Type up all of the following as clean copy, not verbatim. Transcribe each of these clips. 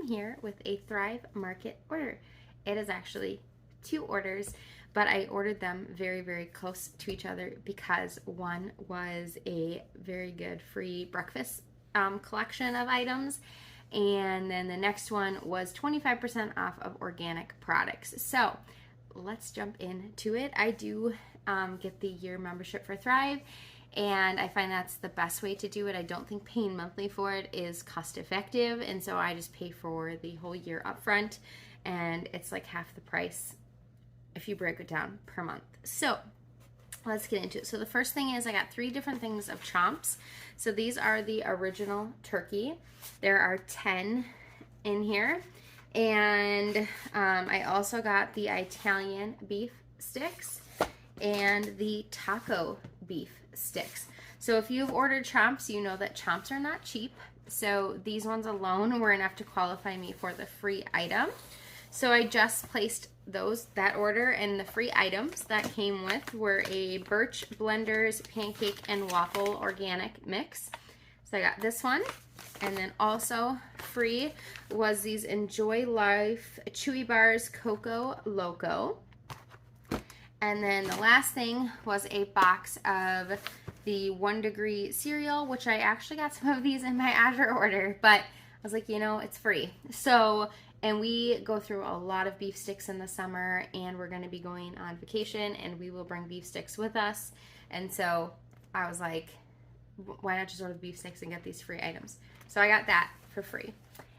here with a Thrive Market order. It is actually 2 orders, but I ordered them very, very close to each other because one was a very good free breakfast collection of items, and then the next one was 25% off of organic products. So let's jump into it. I do get the year membership for Thrive, and I find that's the best way to do it. I don't think paying monthly for it is cost effective, and so I just pay for the whole year up front, and it's like half the price if you break it down per month. So let's get into it. So the first thing is I got 3 different things of Chomps. So these are the original turkey. There are 10 in here. And I also got the Italian beef sticks and the taco beef sticks. So if you've ordered Chomps, you know that Chomps are not cheap. So these ones alone were enough to qualify me for the free item. So I just placed that order, and the free items that came with were a Birch Blenders pancake and waffle organic mix. So I got this one, and then also free was these Enjoy Life Chewy Bars Coco Loco. And then the last thing was a box of the 1 Degree cereal, which I actually got some of these in my Azure order, but I was like, you know, it's free. So, and we go through a lot of beef sticks in the summer, and we're going to be going on vacation, and we will bring beef sticks with us. And so I was like, why not just order the beef sticks and get these free items? So I got that for free.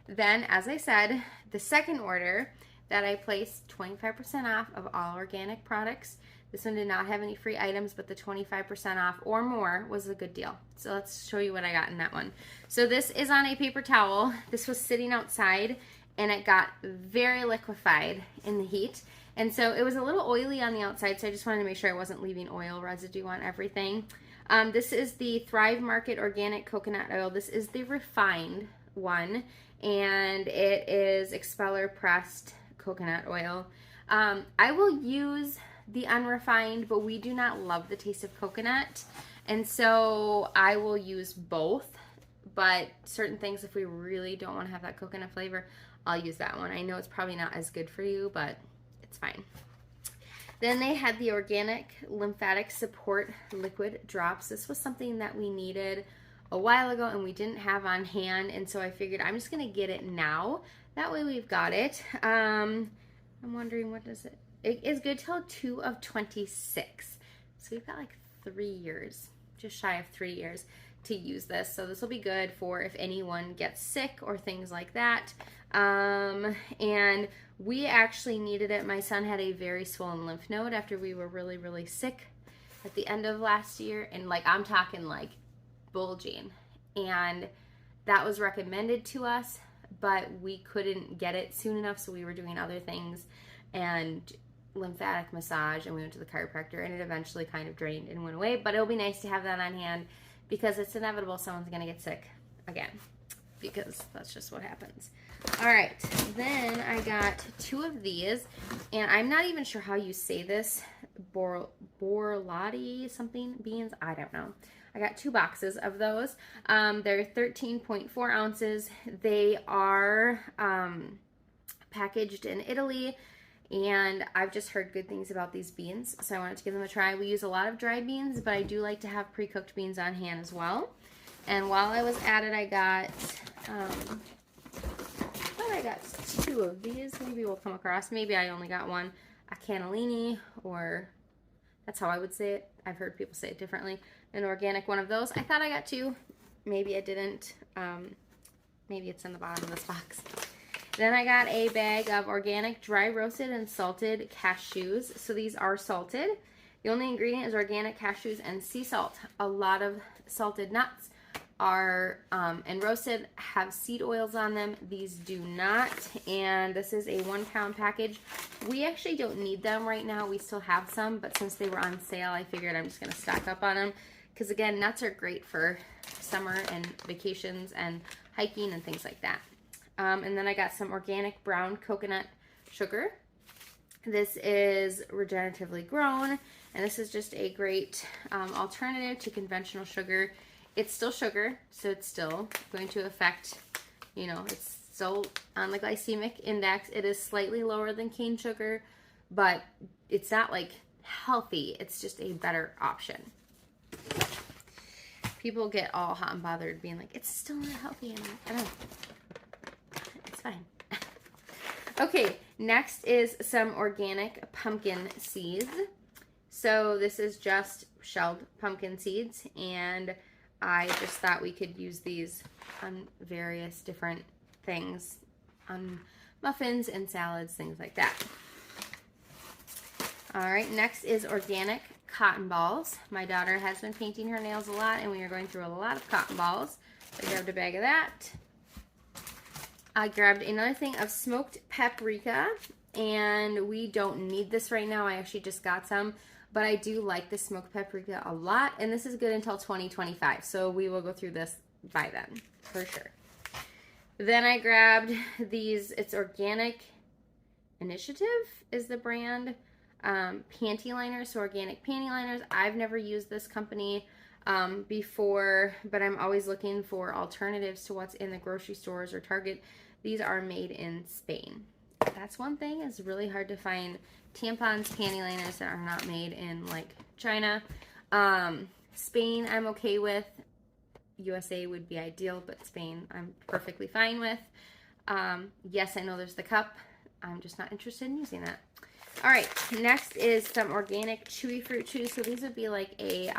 Then, as I said, the second order that I placed 25% off of all organic products. This one did not have any free items, but the 25% off or more was a good deal. So let's show you what I got in that one. So this is on a paper towel. This was sitting outside, and it got very liquefied in the heat. And so it was a little oily on the outside, so I just wanted to make sure I wasn't leaving oil residue on everything. This is the Thrive Market Organic Coconut Oil. This is the refined one, and it is expeller pressed coconut oil. I will use the unrefined, but we do not love the taste of coconut, and so I will use both. But certain things, if we really don't want to have that coconut flavor, I'll use that one. I know it's probably not as good for you, but it's fine. Then they had the Organic Lymphatic Support Liquid Drops. This was something that we needed a while ago and we didn't have on hand, and so I figured I'm just going to get it now. That way we've got it. I'm wondering, what does it? It is good till 2 of 26. So we've got like 3 years, just shy of 3 years to use this. So this will be good for if anyone gets sick or things like that. And we actually needed it. My son had a very swollen lymph node after we were really, really sick at the end of last year. And like, I'm talking like bulging. And that was recommended to us, but we couldn't get it soon enough. So we were doing other things and lymphatic massage, and we went to the chiropractor, and it eventually kind of drained and went away. But it'll be nice to have that on hand because it's inevitable someone's going to get sick again, because that's just what happens. All right, then I got 2 of these, and I'm not even sure how you say this, Borlotti something beans, I don't know. I got 2 boxes of those. They're 13.4 ounces. They are packaged in Italy, and I've just heard good things about these beans, so I wanted to give them a try. We use a lot of dried beans, but I do like to have pre-cooked beans on hand as well. And while I was at it, I got, I got 2 of these. Maybe we'll come across, maybe I only got one, a cannellini, or that's how I would say it. I've heard people say it differently. An organic one of those. I thought I got 2. Maybe I didn't. Maybe it's in the bottom of this box. Then I got a bag of organic dry roasted and salted cashews. So these are salted. The only ingredient is organic cashews and sea salt. A lot of salted nuts are and roasted have seed oils on them. These do not. And this is a 1 pound package. We actually don't need them right now. We still have some, but since they were on sale, I figured I'm just going to stock up on them. Because again, nuts are great for summer and vacations and hiking and things like that. And then I got some organic brown coconut sugar. This is regeneratively grown, and this is just a great alternative to conventional sugar. It's still sugar, so it's still going to affect, you know, it's still on the glycemic index. It is slightly lower than cane sugar, but it's not like healthy. It's just a better option. People get all hot and bothered being like, it's still not healthy. And I don't know. It's fine. Okay, next is some organic pumpkin seeds. So this is just shelled pumpkin seeds, and I just thought we could use these on various different things, on muffins and salads, things like that. All right, next is organic cotton balls. My daughter has been painting her nails a lot, and we are going through a lot of cotton balls. So I grabbed a bag of that. I grabbed another thing of smoked paprika, and we don't need this right now. I actually just got some, but I do like the smoked paprika a lot, and this is good until 2025, so we will go through this by then, for sure. Then I grabbed these, it's Organic Initiative is the brand, panty liners, so organic panty liners. I've never used this company before, but I'm always looking for alternatives to what's in the grocery stores or Target. These are made in Spain. That's one thing, it's really hard to find tampons, panty liners that are not made in like China. Spain I'm okay with. USA would be ideal, but Spain I'm perfectly fine with. Yes, I know there's the cup. I'm just not interested in using that. All right, next is some organic chewy fruit chews. So these would be like a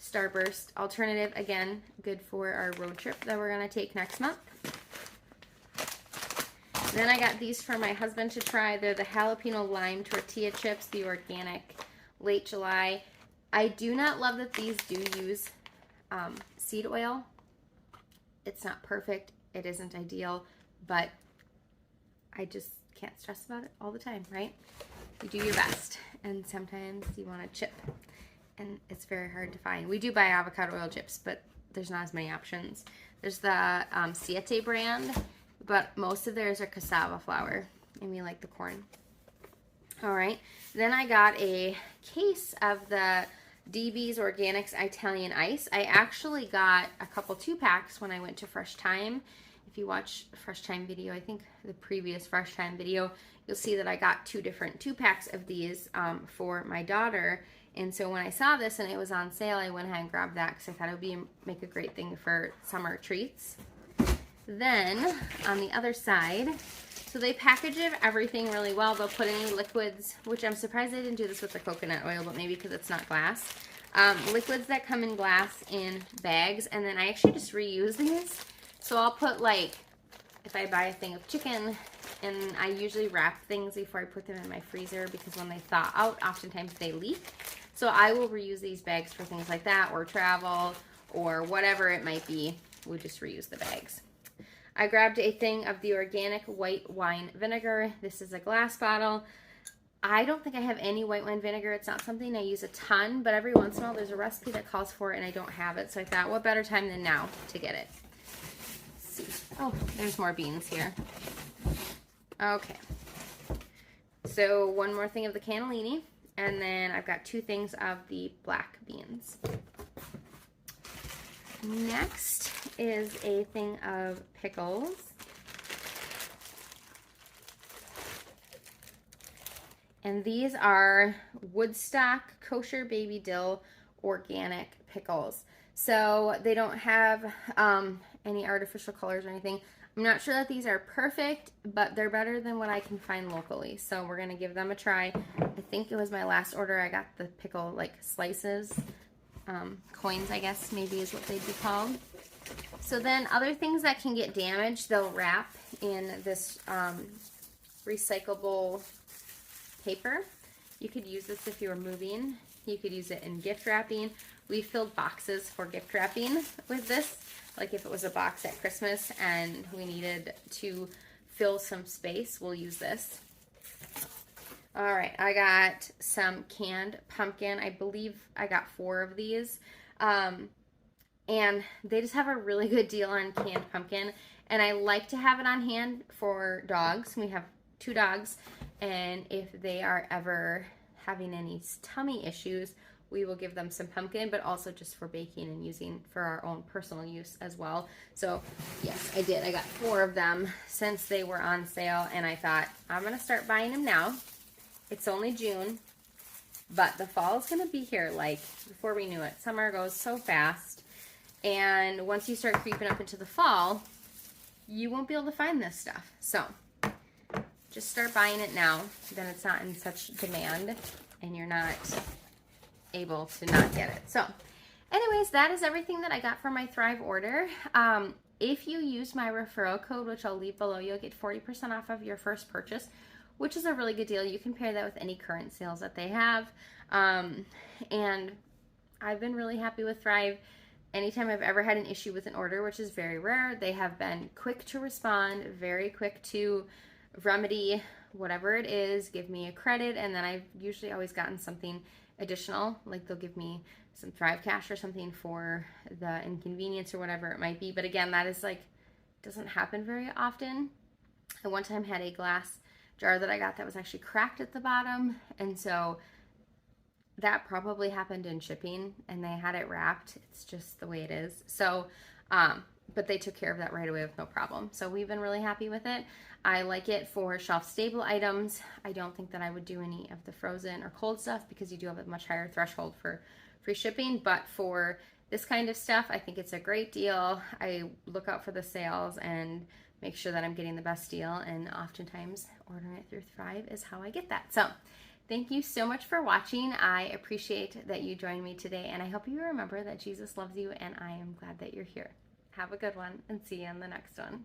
Starburst alternative. Again, good for our road trip that we're gonna take next month. Then I got these for my husband to try. They're the jalapeno lime tortilla chips, the organic late July. I do not love that these do use seed oil. It's not perfect. It isn't ideal, but I just can't stress about it all the time, right? You do your best, and sometimes you want a chip, and it's very hard to find. We do buy avocado oil chips, but there's not as many options. There's the Siete brand, but most of theirs are cassava flour, and we like the corn. All right, then I got a case of the DB's Organics Italian Ice. I actually got a couple 2-packs when I went to Fresh Thyme. If you watch Fresh Thyme video, I think the previous Fresh Thyme video, you'll see that I got 2 different 2-packs of these for my daughter. And so when I saw this and it was on sale, I went ahead and grabbed that because I thought it would make a great thing for summer treats. Then on the other side, so they package everything really well. They'll put any liquids, which I'm surprised they didn't do this with the coconut oil, but maybe because it's not glass. Liquids that come in glass in bags, and then I actually just reuse these. So I'll put, like, if I buy a thing of chicken, and I usually wrap things before I put them in my freezer because when they thaw out, oftentimes they leak. So I will reuse these bags for things like that, or travel, or whatever it might be. We'll just reuse the bags. I grabbed a thing of the organic white wine vinegar. This is a glass bottle. I don't think I have any white wine vinegar. It's not something I use a ton, but every once in a while there's a recipe that calls for it and I don't have it. So I thought, what better time than now to get it? Let's see. Oh, there's more beans here. Okay. So one more thing of the cannellini, and then I've got 2 things of the black beans. Next is a thing of pickles. And these are Woodstock Kosher Baby Dill Organic Pickles. So they don't have any artificial colors or anything. I'm not sure that these are perfect, but they're better than what I can find locally. So we're going to give them a try. I think it was my last order. I got the pickle like slices. Coins, I guess, maybe is what they'd be called. So then other things that can get damaged, they'll wrap in this recyclable paper. You could use this if you were moving. You could use it in gift wrapping. We filled boxes for gift wrapping with this. Like if it was a box at Christmas and we needed to fill some space, we'll use this. All right, I got some canned pumpkin. I believe I got 4 of these. And they just have a really good deal on canned pumpkin. And I like to have it on hand for dogs. We have 2 dogs. And if they are ever having any tummy issues, we will give them some pumpkin, but also just for baking and using for our own personal use as well. So yes, I did. I got 4 of them since they were on sale, and I thought I'm going to start buying them now. It's only June, but the fall is going to be here like before we knew it. Summer goes so fast, and once you start creeping up into the fall, you won't be able to find this stuff. So just start buying it now. Then it's not in such demand, and you're not able to not get it. So anyways, that is everything that I got for my Thrive order. If you use my referral code, which I'll leave below, you'll get 40% off of your first purchase, which is a really good deal. You can pair that with any current sales that they have. And I've been really happy with Thrive. Anytime I've ever had an issue with an order, which is very rare, they have been quick to respond, very quick to remedy whatever it is, give me a credit, and then I've usually always gotten something additional, like they'll give me some Thrive Cash or something for the inconvenience or whatever it might be. But again, that is like, doesn't happen very often. I one time had a glass jar that I got that was actually cracked at the bottom, and so that probably happened in shipping, and they had it wrapped. It's just the way it is. So but they took care of that right away with no problem. So we've been really happy with it. I like it for shelf-stable items. I don't think that I would do any of the frozen or cold stuff because you do have a much higher threshold for free shipping. But for this kind of stuff, I think it's a great deal. I look out for the sales and make sure that I'm getting the best deal. And oftentimes, ordering it through Thrive is how I get that. So thank you so much for watching. I appreciate that you joined me today. And I hope you remember that Jesus loves you, and I am glad that you're here. Have a good one, and see you in the next one.